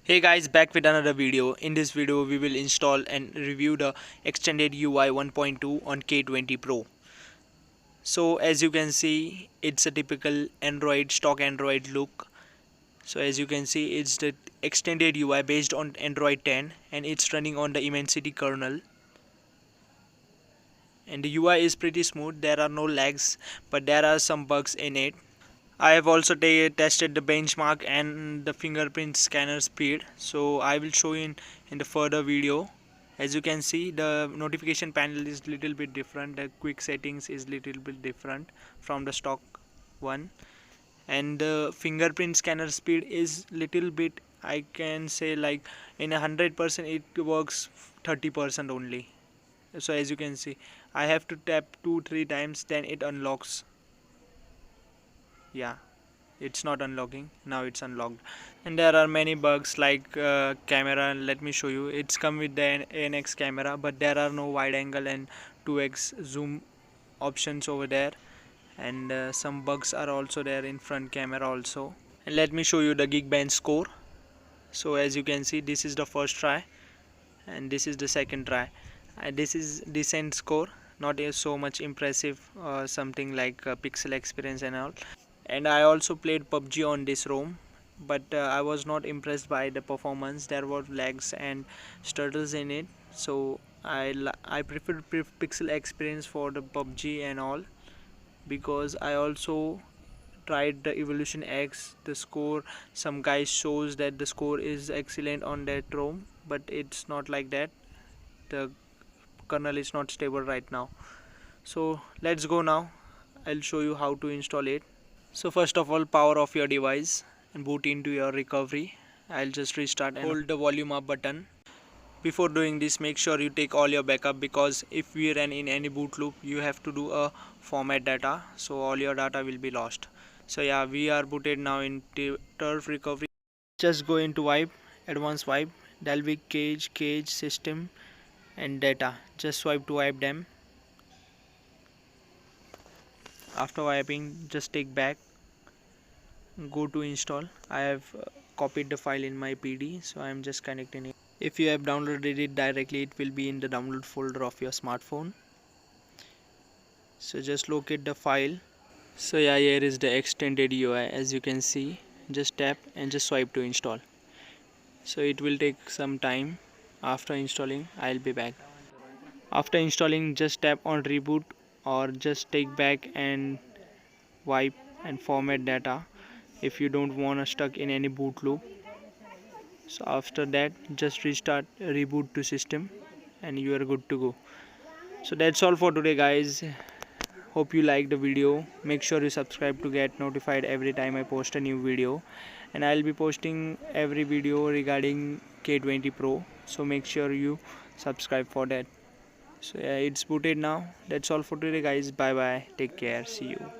Hey guys, back with another video. In this video we will install and review the ExtendedUi 1.2 on K20 Pro. So as you can see, it's a typical stock Android look. So as you can see, it's the ExtendedUi based on Android 10 and it's running on the Immensity kernel. And the UI is pretty smooth, there are no lags, but there are some bugs in it. I have also tested the benchmark and the fingerprint scanner speed, so I will show you in the further video. As you can see, the notification panel is little bit different, the quick settings is little bit different from the stock one, and the fingerprint scanner speed is little bit, I can say, like in 100% it works 30% only. So as you can see, I have to tap 2-3 times, then it unlocks. Yeah, it's not unlocking, now it's unlocked. And there are many bugs like camera. Let me show you. It's come with the NX camera, but there are no wide angle and 2x zoom options over there, and some bugs are also there in front camera also. And let me show you the Geekbench score. So as you can see, this is the first try and this is the second try, and this is decent score, not so much impressive, something like pixel experience and all. And I also played PUBG on this ROM, but I was not impressed by the performance. There were lags and stutters in it, so I prefer pixel experience for the PUBG and all, because I also tried the Evolution X. The score, some guys shows that the score is excellent on that ROM, but it's not like that. The kernel is not stable right now. So let's go now. I'll show you how to install it. So first of all, power off your device and boot into your recovery. I'll just restart and hold the volume up button. Before doing this, make sure you take all your backup, because if we run in any boot loop, you have to do a format data, so all your data will be lost. So yeah, we are booted now into turf recovery. Just go into wipe, advanced wipe, Dalvik cage system and data. Just swipe to wipe them. After wiping, just take back, go to install. I have copied the file in my PD, so I am just connecting it. If you have downloaded it directly, it will be in the download folder of your smartphone. So just locate the file. So yeah, here is the ExtendedUi. As you can see, just tap and just swipe to install. So it will take some time. After installing, I'll be back. After installing, just tap on reboot or just take back and wipe and format data if you don't want to stuck in any boot loop. So after that, just restart, reboot to system, and you are good to go. So that's all for today, guys. Hope you liked the video. Make sure you subscribe to get notified every time I post a new video, and I'll be posting every video regarding K20 Pro, so make sure you subscribe for that. So yeah, it's booted now. That's all for today, guys. Bye bye, take care, see you.